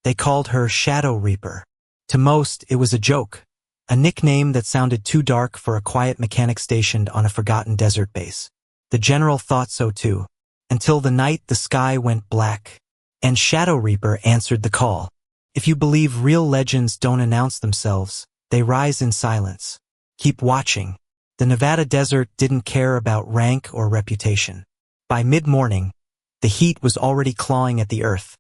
They called her Shadow Reaper. To most, it was a joke, a nickname that sounded too dark for a quiet mechanic stationed on a forgotten desert base. The general thought so too, until the night the sky went black, and Shadow Reaper answered the call. If you believe real legends don't announce themselves, they rise in silence. Keep watching. The Nevada desert didn't care about rank or reputation. By mid-morning, the heat was already clawing at the earth,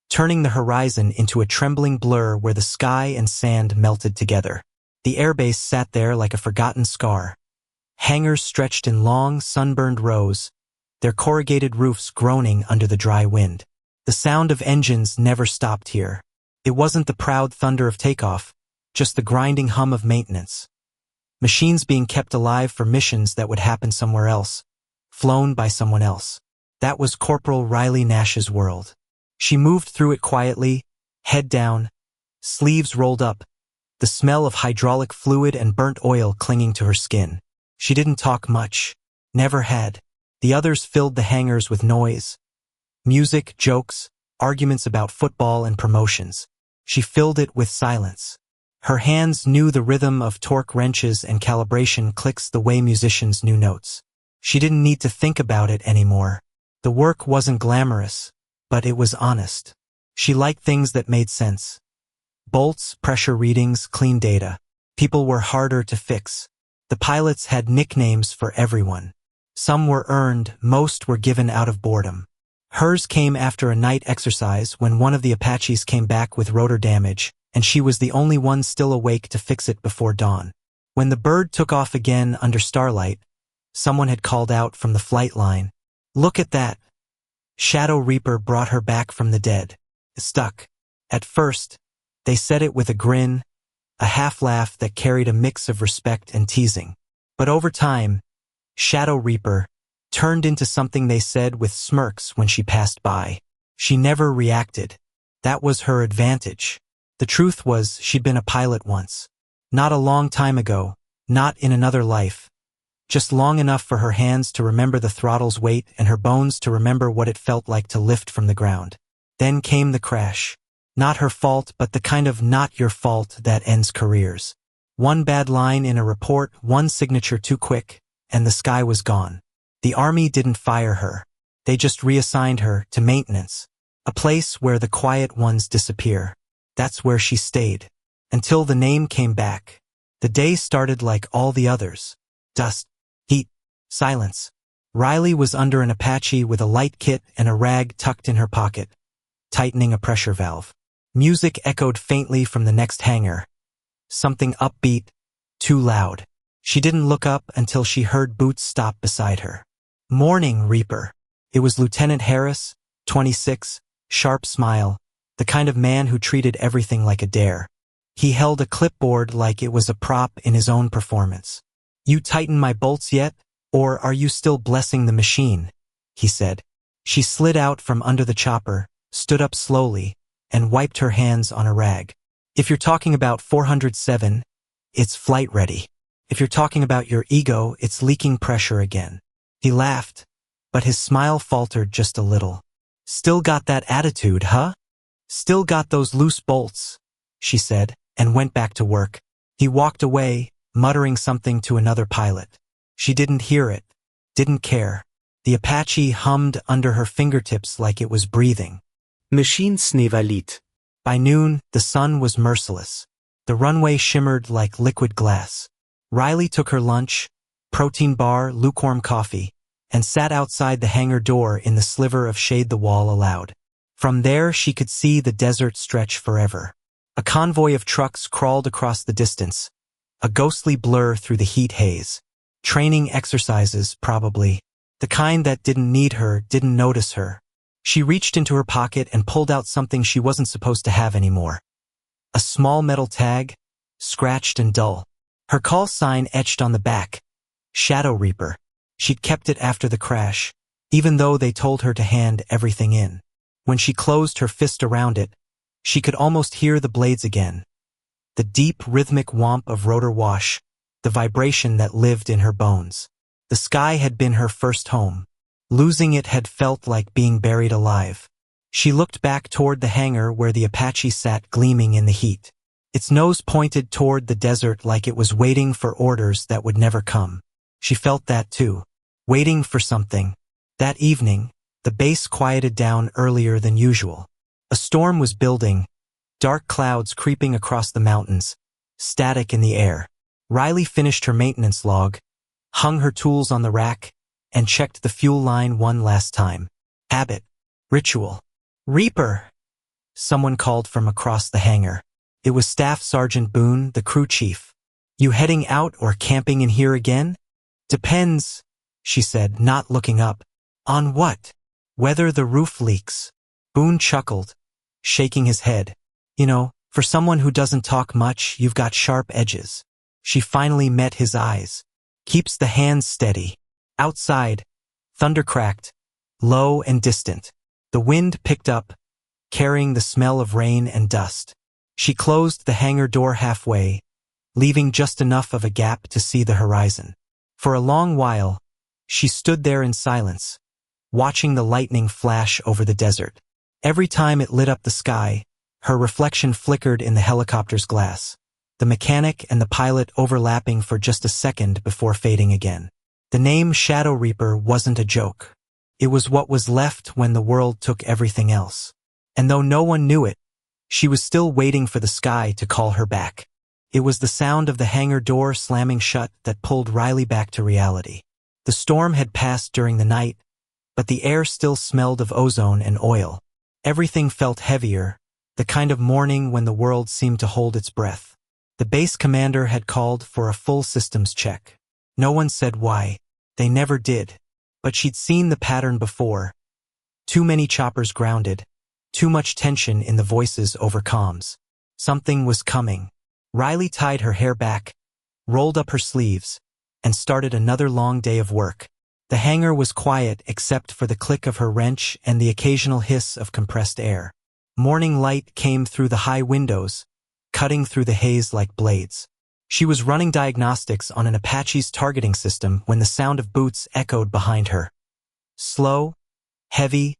turning the horizon into a trembling blur where the sky and sand melted together. The airbase sat there like a forgotten scar. Hangars stretched in long, sunburned rows, their corrugated roofs groaning under the dry wind. The sound of engines never stopped here. It wasn't the proud thunder of takeoff, just the grinding hum of maintenance. Machines being kept alive for missions that would happen somewhere else, flown by someone else. That was Corporal Riley Nash's world. She moved through it quietly, head down, sleeves rolled up, the smell of hydraulic fluid and burnt oil clinging to her skin. She didn't talk much, never had. The others filled the hangars with noise, music, jokes, arguments about football and promotions. She filled it with silence. Her hands knew the rhythm of torque wrenches and calibration clicks the way musicians knew notes. She didn't need to think about it anymore. The work wasn't glamorous, but it was honest. She liked things that made sense. Bolts, pressure readings, clean data. People were harder to fix. The pilots had nicknames for everyone. Some were earned, most were given out of boredom. Hers came after a night exercise when one of the Apaches came back with rotor damage, and she was the only one still awake to fix it before dawn. When the bird took off again under starlight, someone had called out from the flight line, "Look at that!" Shadow Reaper brought her back from the dead. Stuck. At first, they said it with a grin, a half-laugh that carried a mix of respect and teasing. But over time, Shadow Reaper turned into something they said with smirks when she passed by. She never reacted. That was her advantage. The truth was she'd been a pilot once. Not a long time ago, not in another life. Just long enough for her hands to remember the throttle's weight and her bones to remember what it felt like to lift from the ground. Then came the crash. Not her fault, but the kind of not your fault that ends careers. One bad line in a report, one signature too quick, and the sky was gone. The Army didn't fire her. They just reassigned her to maintenance, a place where the quiet ones disappear. That's where she stayed, until the name came back. The day started like all the others. Dust, heat, silence. Riley was under an Apache with a light kit and a rag tucked in her pocket, tightening a pressure valve. Music echoed faintly from the next hangar. Something upbeat, too loud. She didn't look up until she heard boots stop beside her. "Morning, Reaper." It was Lieutenant Harris, 26, sharp smile, the kind of man who treated everything like a dare. He held a clipboard like it was a prop in his own performance. "You tighten my bolts yet, or are you still blessing the machine?" he said. She slid out from under the chopper, stood up slowly, and wiped her hands on a rag. "If you're talking about 407, it's flight ready. If you're talking about your ego, it's leaking pressure again." He laughed, but his smile faltered just a little. "Still got that attitude, huh? Still got those loose bolts," she said, and went back to work. He walked away, muttering something to another pilot. She didn't hear it, didn't care. The Apache hummed under her fingertips like it was breathing. Machine snevalit. By noon, the sun was merciless. The runway shimmered like liquid glass. Riley took her lunch, protein bar, lukewarm coffee, and sat outside the hangar door in the sliver of shade the wall allowed. From there she could see the desert stretch forever. A convoy of trucks crawled across the distance, a ghostly blur through the heat haze. Training exercises, probably. The kind that didn't need her, didn't notice her. She reached into her pocket and pulled out something she wasn't supposed to have anymore. A small metal tag, scratched and dull. Her call sign etched on the back. Shadow Reaper. She'd kept it after the crash, even though they told her to hand everything in. When she closed her fist around it, she could almost hear the blades again. The deep, rhythmic whomp of rotor wash, the vibration that lived in her bones. The sky had been her first home. Losing it had felt like being buried alive. She looked back toward the hangar where the Apache sat gleaming in the heat. Its nose pointed toward the desert like it was waiting for orders that would never come. She felt that too. Waiting for something. That evening, the base quieted down earlier than usual. A storm was building, dark clouds creeping across the mountains, static in the air. Riley finished her maintenance log, hung her tools on the rack, and checked the fuel line one last time. Habit. Ritual. Reaper! Someone called from across the hangar. It was Staff Sergeant Boone, the crew chief. You heading out or camping in here again? Depends, she said, not looking up. On what? Whether the roof leaks. Boone chuckled, shaking his head. You know, for someone who doesn't talk much, you've got sharp edges. She finally met his eyes. Keeps the hands steady. Outside, thunder cracked, low and distant. The wind picked up, carrying the smell of rain and dust. She closed the hangar door halfway, leaving just enough of a gap to see the horizon. For a long while, she stood there in silence, watching the lightning flash over the desert. Every time it lit up the sky, her reflection flickered in the helicopter's glass, the mechanic and the pilot overlapping for just a second before fading again. The name Shadow Reaper wasn't a joke. It was what was left when the world took everything else. And though no one knew it, she was still waiting for the sky to call her back. It was the sound of the hangar door slamming shut that pulled Riley back to reality. The storm had passed during the night, but the air still smelled of ozone and oil. Everything felt heavier, the kind of morning when the world seemed to hold its breath. The base commander had called for a full systems check. No one said why. They never did. But she'd seen the pattern before. Too many choppers grounded. Too much tension in the voices over comms. Something was coming. Riley tied her hair back, rolled up her sleeves, and started another long day of work. The hangar was quiet except for the click of her wrench and the occasional hiss of compressed air. Morning light came through the high windows, cutting through the haze like blades. She was running diagnostics on an Apache's targeting system when the sound of boots echoed behind her. Slow, heavy,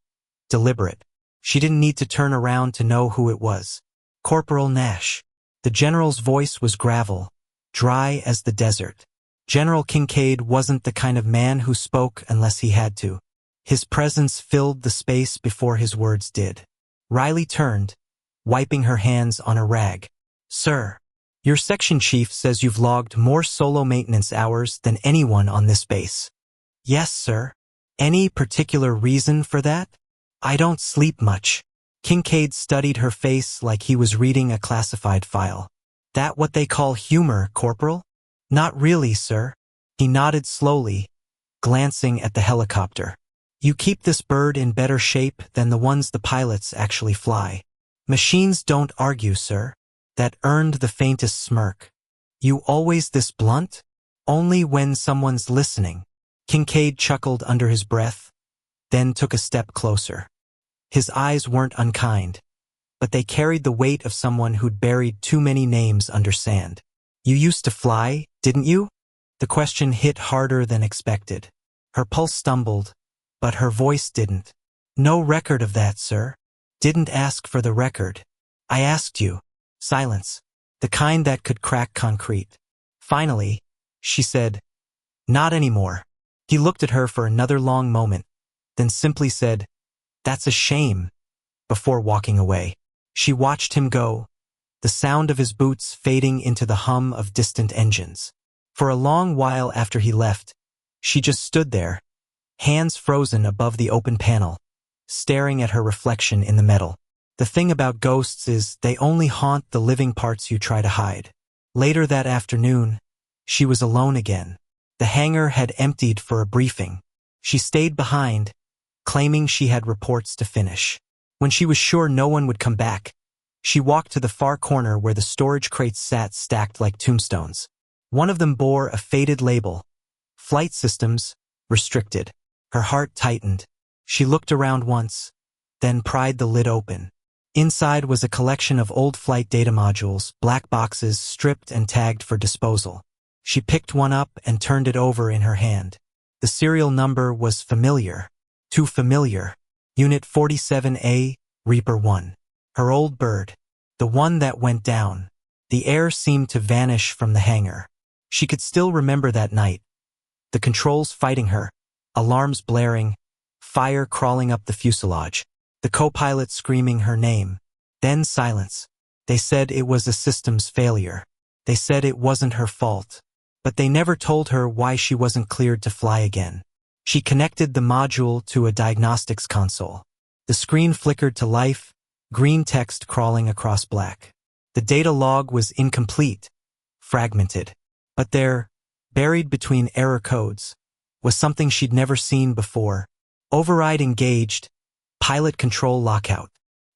deliberate. She didn't need to turn around to know who it was. Corporal Nash. The general's voice was gravel, dry as the desert. General Kincaid wasn't the kind of man who spoke unless he had to. His presence filled the space before his words did. Riley turned, wiping her hands on a rag. Sir, your section chief says you've logged more solo maintenance hours than anyone on this base. Yes, sir. Any particular reason for that? I don't sleep much. Kincaid studied her face like he was reading a classified file. That what they call humor, Corporal? Not really, sir. He nodded slowly, glancing at the helicopter. You keep this bird in better shape than the ones the pilots actually fly. Machines don't argue, sir. That earned the faintest smirk. You always this blunt? Only when someone's listening. Kincaid chuckled under his breath, then took a step closer. His eyes weren't unkind, but they carried the weight of someone who'd buried too many names under sand. You used to fly, didn't you? The question hit harder than expected. Her pulse stumbled, but her voice didn't. No record of that, sir. Didn't ask for the record. I asked you. Silence. The kind that could crack concrete. Finally, she said, Not anymore. He looked at her for another long moment, then simply said, That's a shame, before walking away. She watched him go, the sound of his boots fading into the hum of distant engines. For a long while after he left, she just stood there, hands frozen above the open panel, staring at her reflection in the metal. The thing about ghosts is they only haunt the living parts you try to hide. Later that afternoon, she was alone again. The hangar had emptied for a briefing. She stayed behind, claiming she had reports to finish. When she was sure no one would come back, she walked to the far corner where the storage crates sat stacked like tombstones. One of them bore a faded label, Flight Systems, Restricted. Her heart tightened. She looked around once, then pried the lid open. Inside was a collection of old flight data modules, black boxes stripped and tagged for disposal. She picked one up and turned it over in her hand. The serial number was familiar. Too familiar. Unit 47A, Reaper 1. Her old bird. The one that went down. The air seemed to vanish from the hangar. She could still remember that night. The controls fighting her, alarms blaring, fire crawling up the fuselage, the co-pilot screaming her name. Then silence. They said it was a systems failure. They said it wasn't her fault. But they never told her why she wasn't cleared to fly again. She connected the module to a diagnostics console. The screen flickered to life, green text crawling across black. The data log was incomplete, fragmented. But there, buried between error codes, was something she'd never seen before. Override engaged, pilot control lockout.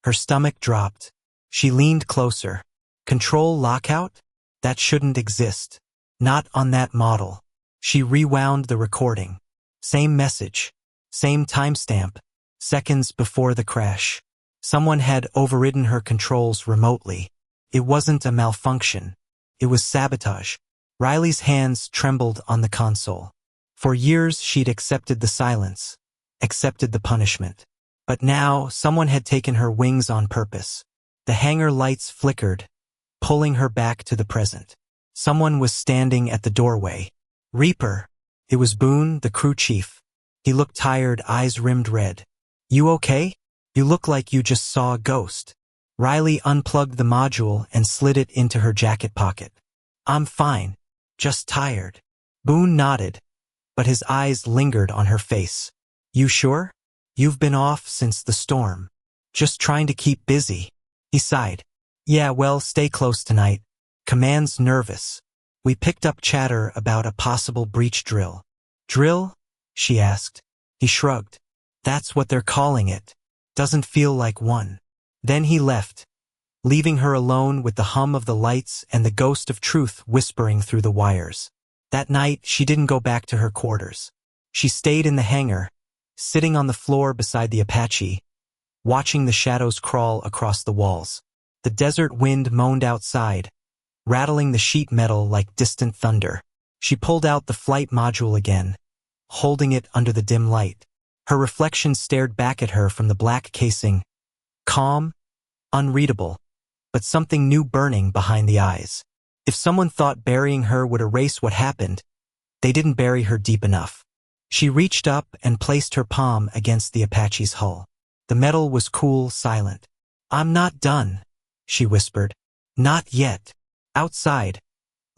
Her stomach dropped. She leaned closer. Control lockout? That shouldn't exist. Not on that model. She rewound the recording. Same message. Same timestamp. Seconds before the crash. Someone had overridden her controls remotely. It wasn't a malfunction. It was sabotage. Riley's hands trembled on the console. For years she'd accepted the silence, accepted the punishment. But now someone had taken her wings on purpose. The hangar lights flickered, pulling her back to the present. Someone was standing at the doorway. Reaper. It was Boone, the crew chief. He looked tired, eyes rimmed red. You okay? You look like you just saw a ghost. Riley unplugged the module and slid it into her jacket pocket. I'm fine. Just tired. Boone nodded, but his eyes lingered on her face. You sure? You've been off since the storm. Just trying to keep busy. He sighed. Yeah, well, stay close tonight. Command's nervous. We picked up chatter about a possible breach drill. Drill? She asked. He shrugged. That's what they're calling it. Doesn't feel like one. Then he left, leaving her alone with the hum of the lights and the ghost of truth whispering through the wires. That night, she didn't go back to her quarters. She stayed in the hangar, sitting on the floor beside the Apache, watching the shadows crawl across the walls. The desert wind moaned outside, rattling the sheet metal like distant thunder. She pulled out the flight module again, holding it under the dim light. Her reflection stared back at her from the black casing, calm, unreadable, but something new burning behind the eyes. If someone thought burying her would erase what happened, they didn't bury her deep enough. She reached up and placed her palm against the Apache's hull. The metal was cool, silent. I'm not done, she whispered. Not yet. Outside,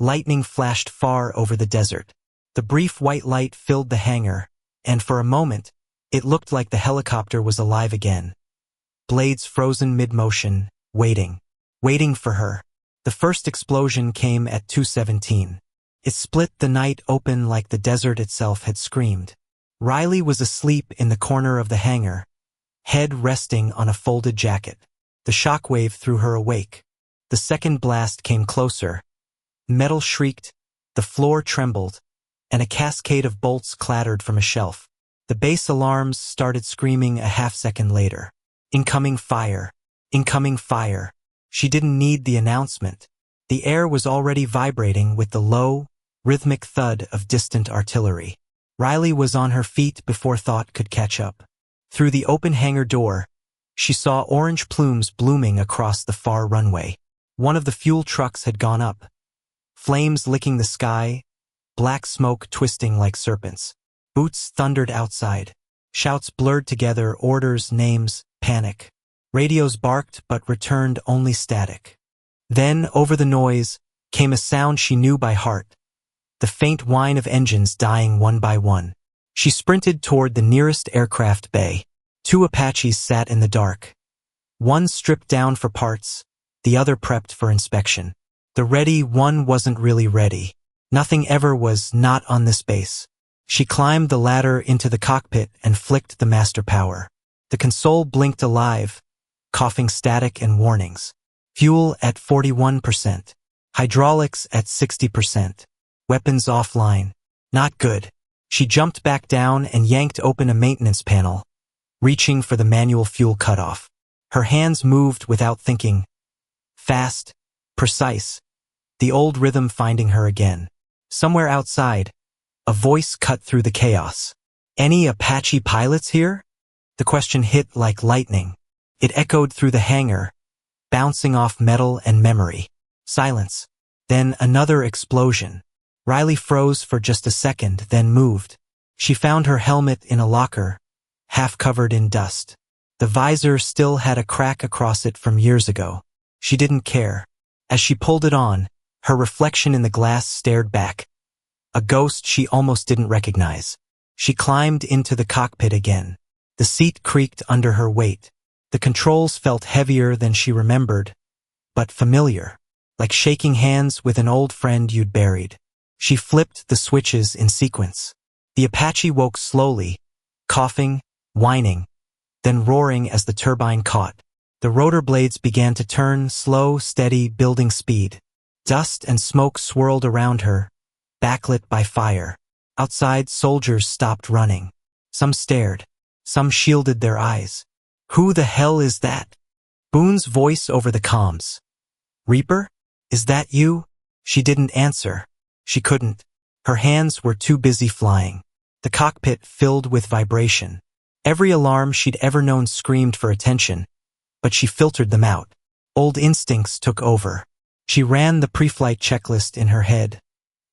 lightning flashed far over the desert. The brief white light filled the hangar, and for a moment, it looked like the helicopter was alive again. Blades frozen mid-motion, waiting for her. The first explosion came at 2:17. It split the night open like the desert itself had screamed. Riley was asleep in the corner of the hangar, head resting on a folded jacket. The shockwave threw her awake. The second blast came closer. Metal shrieked, the floor trembled, and a cascade of bolts clattered from a shelf. The base alarms started screaming a half-second later. Incoming fire. Incoming fire. She didn't need the announcement. The air was already vibrating with the low, rhythmic thud of distant artillery. Riley was on her feet before thought could catch up. Through the open hangar door, she saw orange plumes blooming across the far runway. One of the fuel trucks had gone up, flames licking the sky, black smoke twisting like serpents. Boots thundered outside. Shouts blurred together, orders, names, panic. Radios barked but returned only static. Then, over the noise, came a sound she knew by heart. The faint whine of engines dying one by one. She sprinted toward the nearest aircraft bay. 2 Apaches sat in the dark. One stripped down for parts, the other prepped for inspection. The ready one wasn't really ready. Nothing ever was, not on this base. She climbed the ladder into the cockpit and flicked the master power. The console blinked alive, coughing static and warnings. Fuel at 41%. Hydraulics at 60%. Weapons offline. Not good. She jumped back down and yanked open a maintenance panel, reaching for the manual fuel cutoff. Her hands moved without thinking. Fast, precise. The old rhythm finding her again. Somewhere outside, a voice cut through the chaos. Any Apache pilots here? The question hit like lightning. It echoed through the hangar, bouncing off metal and memory. Silence. Then another explosion. Riley froze for just a second, then moved. She found her helmet in a locker, half covered in dust. The visor still had a crack across it from years ago. She didn't care. As she pulled it on, her reflection in the glass stared back. A ghost she almost didn't recognize. She climbed into the cockpit again. The seat creaked under her weight. The controls felt heavier than she remembered, but familiar, like shaking hands with an old friend you'd buried. She flipped the switches in sequence. The Apache woke slowly, coughing, whining, then roaring as the turbine caught. The rotor blades began to turn, slow, steady, building speed. Dust and smoke swirled around her, backlit by fire. Outside, soldiers stopped running. Some stared. Some shielded their eyes. "Who the hell is that?" Boone's voice over the comms. "Reaper? Is that you?" She didn't answer. She couldn't. Her hands were too busy flying. The cockpit filled with vibration. Every alarm she'd ever known screamed for attention, but she filtered them out. Old instincts took over. She ran the pre-flight checklist in her head.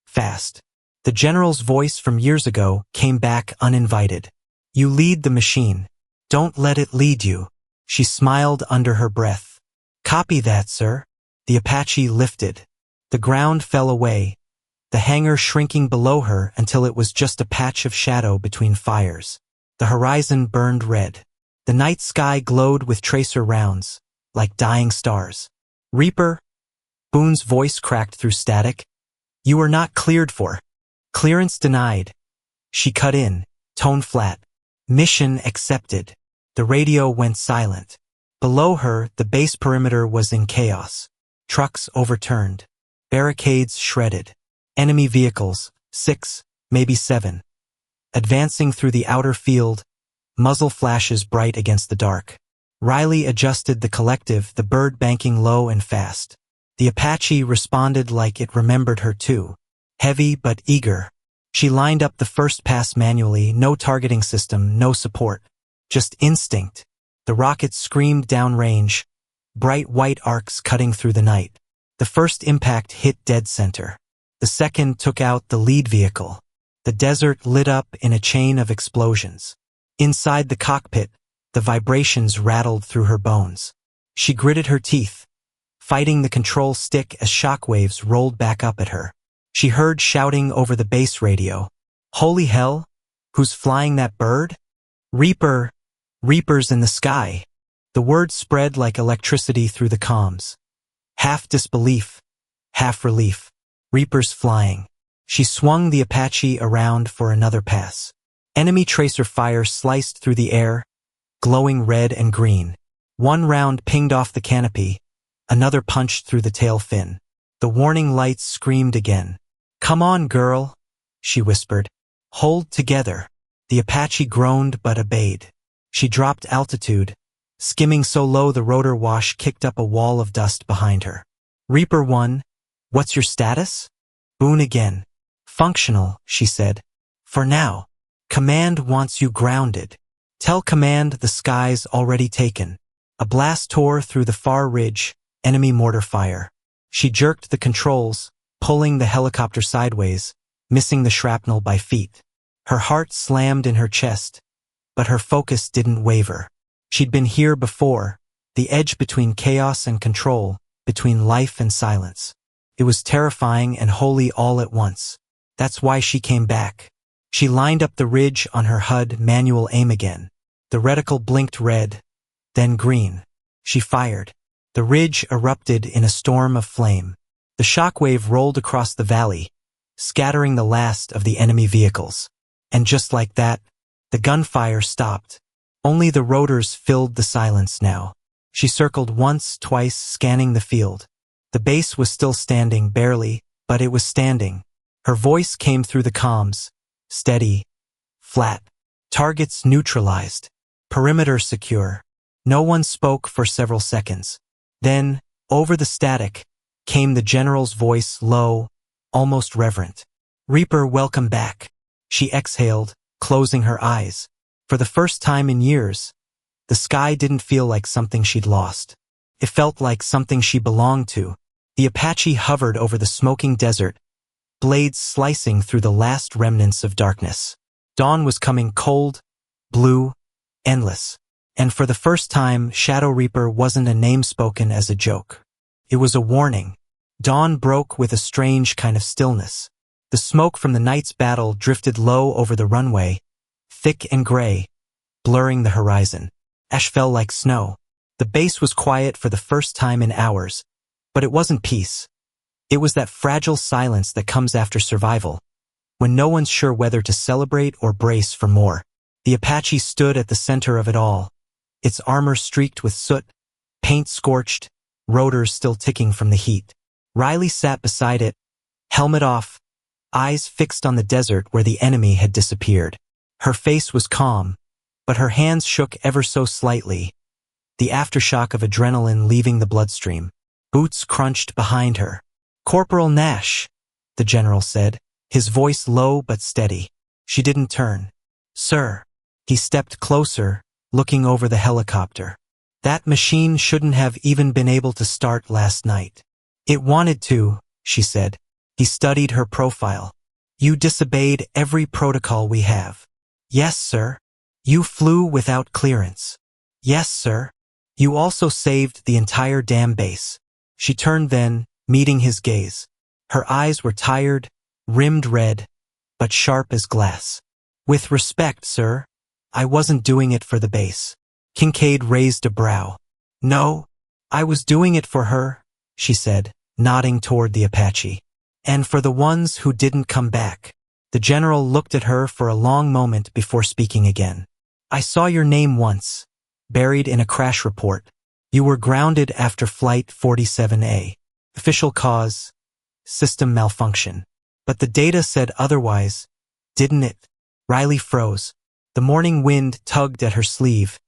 Fast. The general's voice from years ago came back uninvited. "You lead the machine. Don't let it lead you." She smiled under her breath. "Copy that, sir." The Apache lifted. The ground fell away, the hangar shrinking below her until it was just a patch of shadow between fires. The horizon burned red. The night sky glowed with tracer rounds, like dying stars. "Reaper?" Boone's voice cracked through static. "You are not cleared for. Clearance denied." She cut in, tone flat. "Mission accepted." The radio went silent. Below her, the base perimeter was in chaos. Trucks overturned. Barricades shredded. Enemy vehicles, 6, maybe 7. Advancing through the outer field, muzzle flashes bright against the dark. Riley adjusted the collective, the bird banking low and fast. The Apache responded like it remembered her too. Heavy but eager. She lined up the first pass manually, no targeting system, no support. Just instinct. The rocket screamed downrange, bright white arcs cutting through the night. The first impact hit dead center. The second took out the lead vehicle. The desert lit up in a chain of explosions. Inside the cockpit, the vibrations rattled through her bones. She gritted her teeth, fighting the control stick as shockwaves rolled back up at her. She heard shouting over the base radio. "Holy hell! Who's flying that bird?" "Reaper! Reaper's in the sky." The word spread like electricity through the comms. Half disbelief, half relief. Reaper's flying. She swung the Apache around for another pass. Enemy tracer fire sliced through the air, glowing red and green. One round pinged off the canopy, another punched through the tail fin. The warning lights screamed again. "Come on, girl," she whispered. "Hold together." The Apache groaned but obeyed. She dropped altitude, skimming so low the rotor wash kicked up a wall of dust behind her. "Reaper 1, what's your status?" Boone again. "Functional," she said. "For now. Command wants you grounded. Tell Command the sky's already taken." A blast tore through the far ridge, enemy mortar fire. She jerked the controls, pulling the helicopter sideways, missing the shrapnel by feet. Her heart slammed in her chest, but her focus didn't waver. She'd been here before, the edge between chaos and control, between life and silence. It was terrifying and holy all at once. That's why she came back. She lined up the ridge on her HUD manual aim again. The reticle blinked red, then green. She fired. The ridge erupted in a storm of flame. The shockwave rolled across the valley, scattering the last of the enemy vehicles. And just like that, the gunfire stopped. Only the rotors filled the silence now. She circled once, twice, scanning the field. The base was still standing, barely, but it was standing. Her voice came through the comms, steady, flat. Targets neutralized. Perimeter secure. No one spoke for several seconds. Then, over the static, came the general's voice, low, almost reverent. "Reaper, welcome back." She exhaled, closing her eyes. For the first time in years, The sky didn't feel like something she'd lost. It felt like something she belonged to. The Apache hovered over the smoking desert, blades slicing through the last remnants of darkness. Dawn was coming, cold, blue, endless. And for the first time, Shadow Reaper wasn't a name spoken as a joke. It was a warning. Dawn broke with a strange kind of stillness. The smoke from the night's battle drifted low over the runway, thick and gray, blurring the horizon. Ash fell like snow. The base was quiet for the first time in hours, but it wasn't peace. It was that fragile silence that comes after survival, when no one's sure whether to celebrate or brace for more. The Apache stood at the center of it all, its armor streaked with soot, paint scorched, rotors still ticking from the heat. Riley sat beside it, helmet off, eyes fixed on the desert where the enemy had disappeared. Her face was calm, but her hands shook ever so slightly, the aftershock of adrenaline leaving the bloodstream. Boots crunched behind her. "Corporal Nash," the general said, his voice low but steady. She didn't turn. "Sir." He stepped closer, looking over the helicopter. "That machine shouldn't have even been able to start last night." "It wanted to," she said. He studied her profile. "You disobeyed every protocol we have." "Yes, sir." "You flew without clearance." "Yes, sir." "You also saved the entire damn base." She turned then, meeting his gaze. Her eyes were tired, rimmed red, but sharp as glass. "With respect, sir, I wasn't doing it for the base." Kincaid raised a brow. "No, I was doing it for her," she said, nodding toward the Apache. "And for the ones who didn't come back." The general looked at her for a long moment before speaking again. "I saw your name once, buried in a crash report. You were grounded after Flight 47A. Official cause, system malfunction. But the data said otherwise, didn't it?" Riley froze. The morning wind tugged at her sleeve,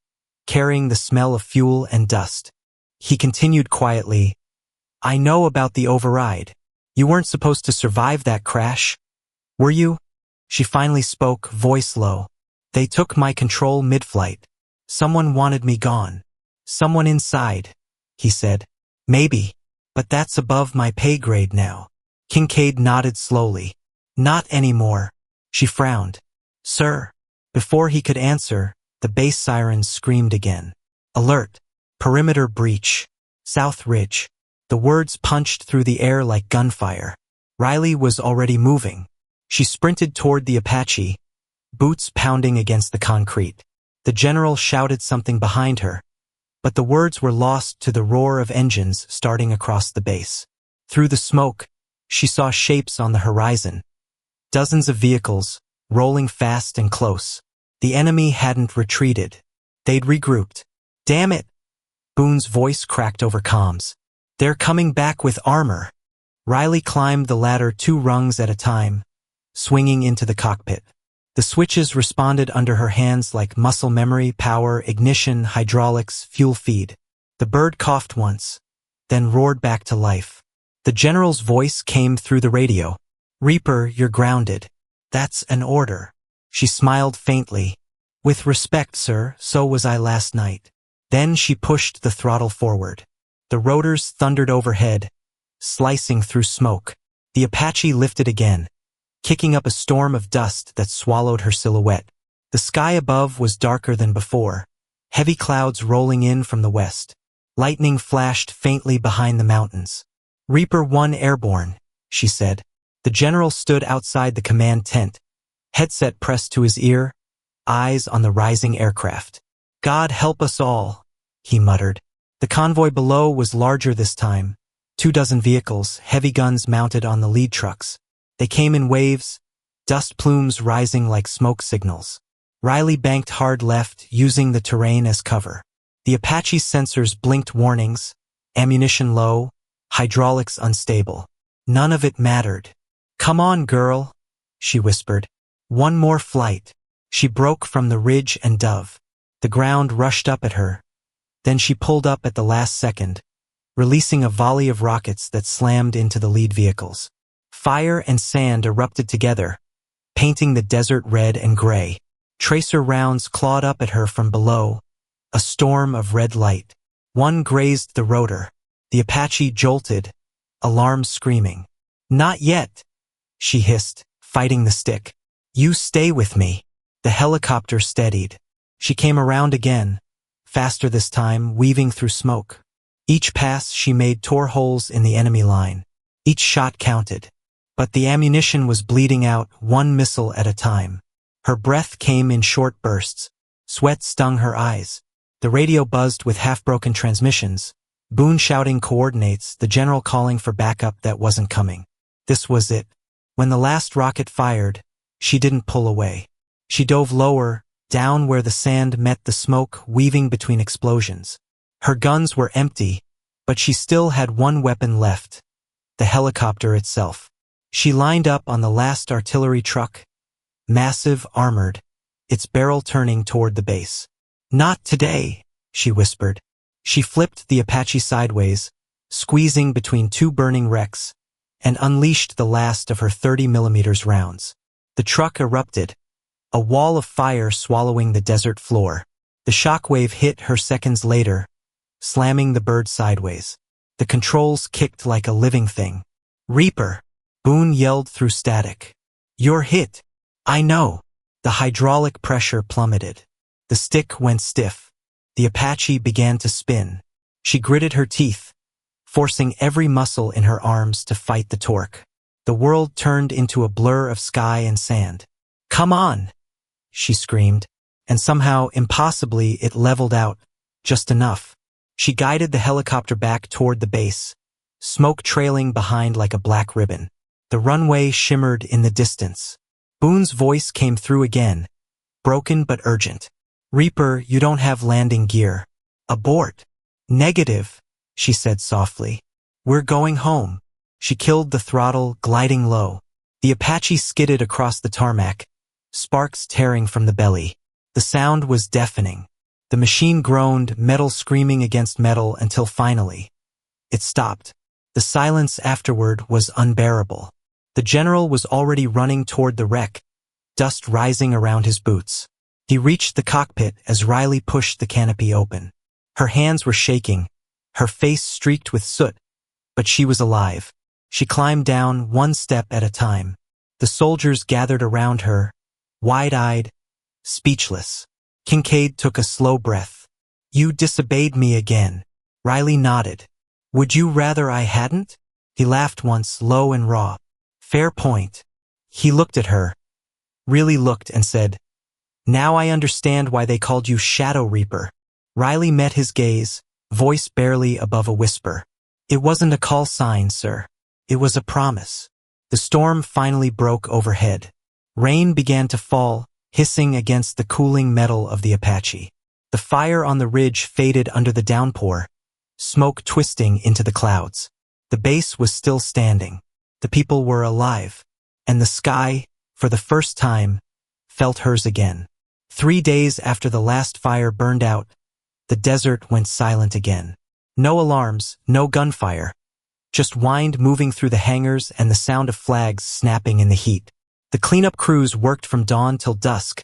carrying the smell of fuel and dust. He continued quietly, "I know about the override. You weren't supposed to survive that crash, were you?" She finally spoke, voice low. "They took my control mid-flight. Someone wanted me gone." "Someone inside," he said. "Maybe, but that's above my pay grade now." Kincaid nodded slowly. "Not anymore." She frowned. "Sir." Before he could answer, the base sirens screamed again. "Alert! Perimeter breach. South Ridge." The words punched through the air like gunfire. Riley was already moving. She sprinted toward the Apache, boots pounding against the concrete. The general shouted something behind her, but the words were lost to the roar of engines starting across the base. Through the smoke, she saw shapes on the horizon. Dozens of vehicles, rolling fast and close. The enemy hadn't retreated. They'd regrouped. "Damn it!" Boone's voice cracked over comms. "They're coming back with armor." Riley climbed the ladder 2 rungs at a time, swinging into the cockpit. The switches responded under her hands like muscle memory, power, ignition, hydraulics, fuel feed. The bird coughed once, then roared back to life. The general's voice came through the radio. "Reaper, you're grounded." "That's an order." She smiled faintly. "With respect, sir, so was I last night." Then she pushed the throttle forward. The rotors thundered overhead, slicing through smoke. The Apache lifted again, kicking up a storm of dust that swallowed her silhouette. The sky above was darker than before, heavy clouds rolling in from the west. Lightning flashed faintly behind the mountains. "Reaper 1 airborne," she said. The general stood outside the command tent, headset pressed to his ear, eyes on the rising aircraft. "God help us all," he muttered. The convoy below was larger this time, 24 vehicles, heavy guns mounted on the lead trucks. They came in waves, dust plumes rising like smoke signals. Riley banked hard left, using the terrain as cover. The Apache's sensors blinked warnings, ammunition low, hydraulics unstable. None of it mattered. "Come on, girl," she whispered. "One more flight." She broke from the ridge and dove. The ground rushed up at her. Then she pulled up at the last second, releasing a volley of rockets that slammed into the lead vehicles. Fire and sand erupted together, painting the desert red and gray. Tracer rounds clawed up at her from below, A storm of red light. One grazed the rotor. The Apache jolted, alarm screaming. "Not yet," she hissed, fighting the stick. "You stay with me." The helicopter steadied. She came around again, faster this time, weaving through smoke. Each pass she made tore holes in the enemy line. Each shot counted. But the ammunition was bleeding out, one missile at a time. Her breath came in short bursts. Sweat stung her eyes. The radio buzzed with half-broken transmissions. Boone shouting coordinates, the general calling for backup that wasn't coming. This was it. When the last rocket fired, she didn't pull away. She dove lower, down where the sand met the smoke, weaving between explosions. Her guns were empty, but she still had one weapon left, the helicopter itself. She lined up on the last artillery truck, massive, armored, its barrel turning toward the base. "Not today," she whispered. She flipped the Apache sideways, squeezing between two burning wrecks, and unleashed the last of her 30mm rounds. The truck erupted, a wall of fire swallowing the desert floor. The shockwave hit her seconds later, slamming the bird sideways. The controls kicked like a living thing. "Reaper!" Boone yelled through static. "You're hit." "I know." The hydraulic pressure plummeted. The stick went stiff. The Apache began to spin. She gritted her teeth, forcing every muscle in her arms to fight the torque. The world turned into a blur of sky and sand. "Come on!" she screamed, and somehow, impossibly, it leveled out, just enough. She guided the helicopter back toward the base, smoke trailing behind like a black ribbon. The runway shimmered in the distance. Boone's voice came through again, broken but urgent. "Reaper, you don't have landing gear." "Abort." "Negative," she said softly. "We're going home." She killed the throttle, gliding low. The Apache skidded across the tarmac, sparks tearing from the belly. The sound was deafening. The machine groaned, metal screaming against metal until finally, it stopped. The silence afterward was unbearable. The general was already running toward the wreck, dust rising around his boots. He reached the cockpit as Riley pushed the canopy open. Her hands were shaking, her face streaked with soot, but she was alive. She climbed down one step at a time. The soldiers gathered around her, wide-eyed, speechless. Kincaid took a slow breath. "You disobeyed me again." Riley nodded. "Would you rather I hadn't?" He laughed once, low and raw. "Fair point." He looked at her, really looked, and said, "Now I understand why they called you Shadow Reaper." Riley met his gaze, voice barely above a whisper. "It wasn't a call sign, sir. It was a promise." The storm finally broke overhead. Rain began to fall, hissing against the cooling metal of the Apache. The fire on the ridge faded under the downpour, smoke twisting into the clouds. The base was still standing. The people were alive, and the sky, for the first time, felt hers again. 3 days after the last fire burned out, the desert went silent again. No alarms, no gunfire, just wind moving through the hangars and the sound of flags snapping in the heat. The cleanup crews worked from dawn till dusk,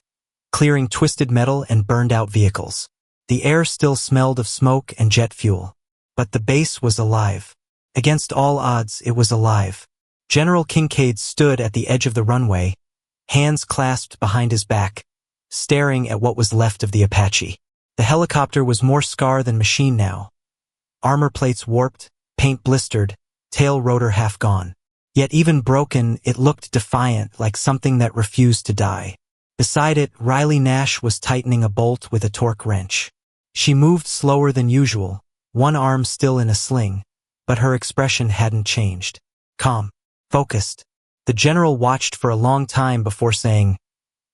clearing twisted metal and burned-out vehicles. The air still smelled of smoke and jet fuel. But the base was alive. Against all odds, it was alive. General Kincaid stood at the edge of the runway, hands clasped behind his back, staring at what was left of the Apache. The helicopter was more scar than machine now. Armor plates warped, paint blistered, tail rotor half gone. Yet even broken, it looked defiant, like something that refused to die. Beside it, Riley Nash was tightening a bolt with a torque wrench. She moved slower than usual, one arm still in a sling, but her expression hadn't changed. Calm. Focused. The general watched for a long time before saying,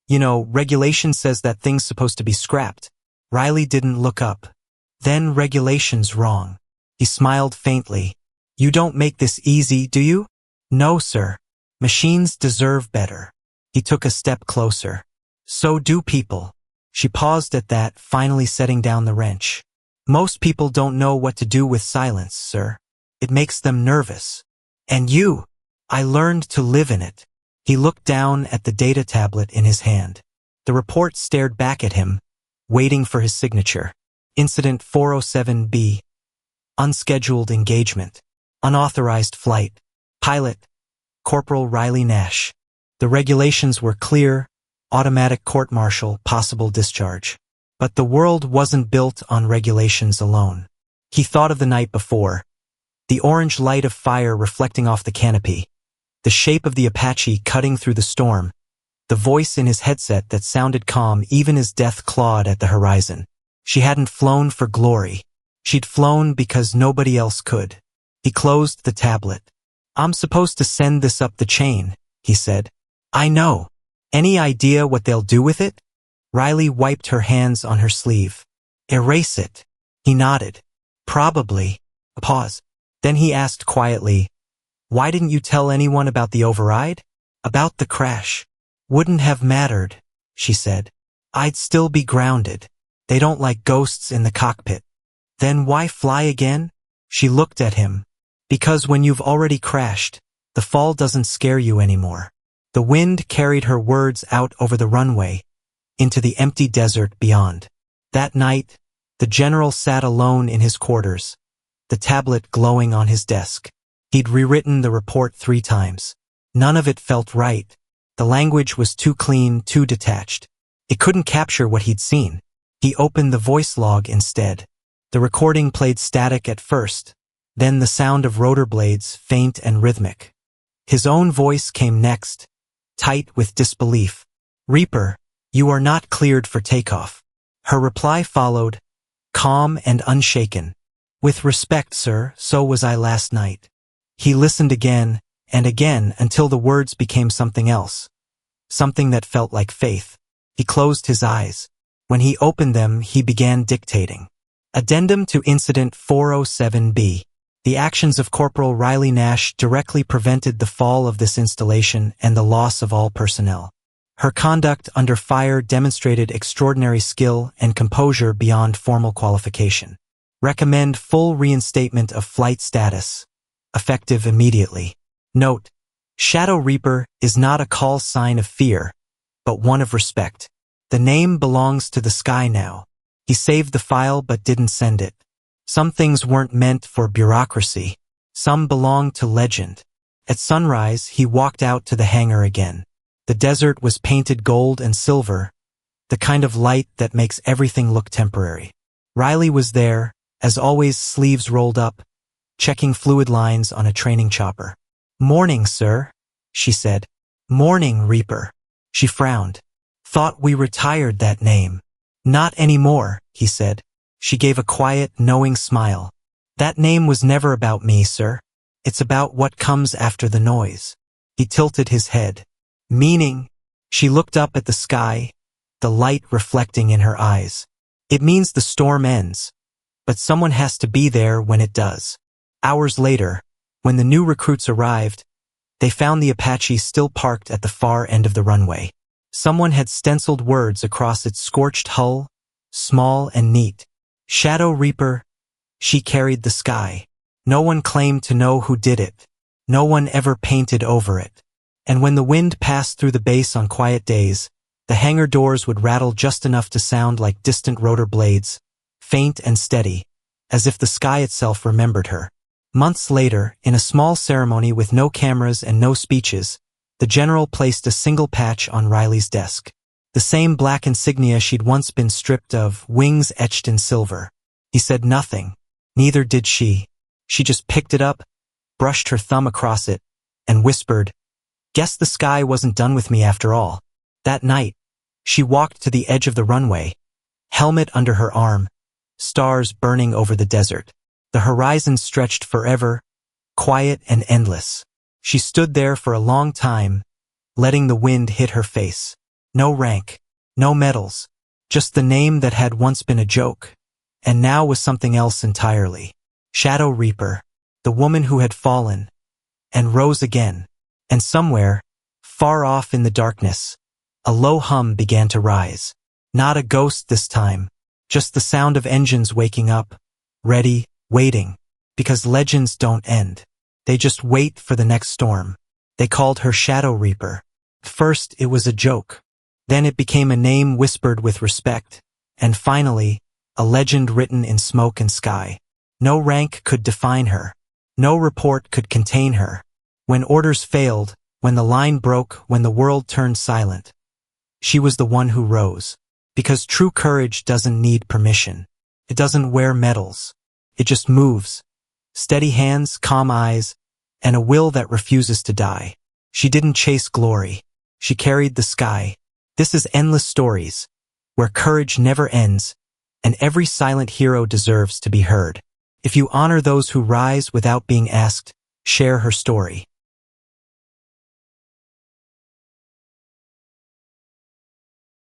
"You know, regulation says that thing's supposed to be scrapped." Riley didn't look up. "Then regulation's wrong." He smiled faintly. "You don't make this easy, do you?" "No, sir. Machines deserve better." He took a step closer. "So do people." She paused at that, finally setting down the wrench. "Most people don't know what to do with silence, sir. It makes them nervous. And you, I learned to live in it." He looked down at the data tablet in his hand. The report stared back at him, waiting for his signature. Incident 407B. Unscheduled engagement. Unauthorized flight. Pilot, Corporal Riley Nash. The regulations were clear: automatic court-martial, possible discharge. But the world wasn't built on regulations alone. He thought of the night before. The orange light of fire reflecting off the canopy. The shape of the Apache cutting through the storm. The voice in his headset that sounded calm even as death clawed at the horizon. She hadn't flown for glory. She'd flown because nobody else could. He closed the tablet. "I'm supposed to send this up the chain," he said. "I know. Any idea what they'll do with it?" Riley wiped her hands on her sleeve. "Erase it." He nodded. "Probably." A pause. Then he asked quietly, "Why didn't you tell anyone about the override?" "About the crash." "Wouldn't have mattered," she said. "I'd still be grounded. They don't like ghosts in the cockpit." "Then why fly again?" She looked at him. "Because when you've already crashed, the fall doesn't scare you anymore." The wind carried her words out over the runway, into the empty desert beyond. That night, the general sat alone in his quarters, the tablet glowing on his desk. He'd rewritten the report 3 times. None of it felt right. The language was too clean, too detached. It couldn't capture what he'd seen. He opened the voice log instead. The recording played static at first, then the sound of rotor blades, faint and rhythmic. His own voice came next, tight with disbelief. "Reaper, you are not cleared for takeoff." Her reply followed, calm and unshaken. "With respect, sir, so was I last night." He listened again and again until the words became something else, something that felt like faith. He closed his eyes. When he opened them, he began dictating. Addendum to Incident 407B. The actions of Corporal Riley Nash directly prevented the fall of this installation and the loss of all personnel. Her conduct under fire demonstrated extraordinary skill and composure beyond formal qualification. Recommend full reinstatement of flight status, effective immediately. Note: Shadow Reaper is not a call sign of fear, but one of respect. The name belongs to the sky now. He saved the file but didn't send it. Some things weren't meant for bureaucracy. Some belonged to legend. At sunrise, he walked out to the hangar again. The desert was painted gold and silver, the kind of light that makes everything look temporary. Riley was there, as always, sleeves rolled up, checking fluid lines on a training chopper. "Morning, sir," she said. "Morning, Reaper." She frowned. "Thought we retired that name." "Not anymore," he said. She gave a quiet, knowing smile. "That name was never about me, sir. It's about what comes after the noise." He tilted his head. "Meaning?" She looked up at the sky, the light reflecting in her eyes. "It means the storm ends, but someone has to be there when it does." Hours later, when the new recruits arrived, they found the Apache still parked at the far end of the runway. Someone had stenciled words across its scorched hull, small and neat. "Shadow Reaper, she carried the sky." No one claimed to know who did it. No one ever painted over it. And when the wind passed through the base on quiet days, the hangar doors would rattle just enough to sound like distant rotor blades, faint and steady, as if the sky itself remembered her. Months later, in a small ceremony with no cameras and no speeches, the general placed a single patch on Riley's desk. The same black insignia she'd once been stripped of, wings etched in silver. He said nothing. Neither did she. She just picked it up, brushed her thumb across it, and whispered, "Guess the sky wasn't done with me after all." That night, she walked to the edge of the runway, helmet under her arm, stars burning over the desert. The horizon stretched forever, quiet and endless. She stood there for a long time, letting the wind hit her face. No rank, no medals, just the name that had once been a joke, and now was something else entirely. Shadow Reaper, the woman who had fallen, and rose again. And somewhere, far off in the darkness, a low hum began to rise. Not a ghost this time, just the sound of engines waking up, ready, waiting, because legends don't end. They just wait for the next storm. They called her Shadow Reaper. First, it was a joke. Then it became a name whispered with respect. And finally, a legend written in smoke and sky. No rank could define her. No report could contain her. When orders failed, when the line broke, when the world turned silent, she was the one who rose. Because true courage doesn't need permission. It doesn't wear medals. It just moves. Steady hands, calm eyes, and a will that refuses to die. She didn't chase glory. She carried the sky. This is Endless Stories, where courage never ends, and every silent hero deserves to be heard. If you honor those who rise without being asked, share her story.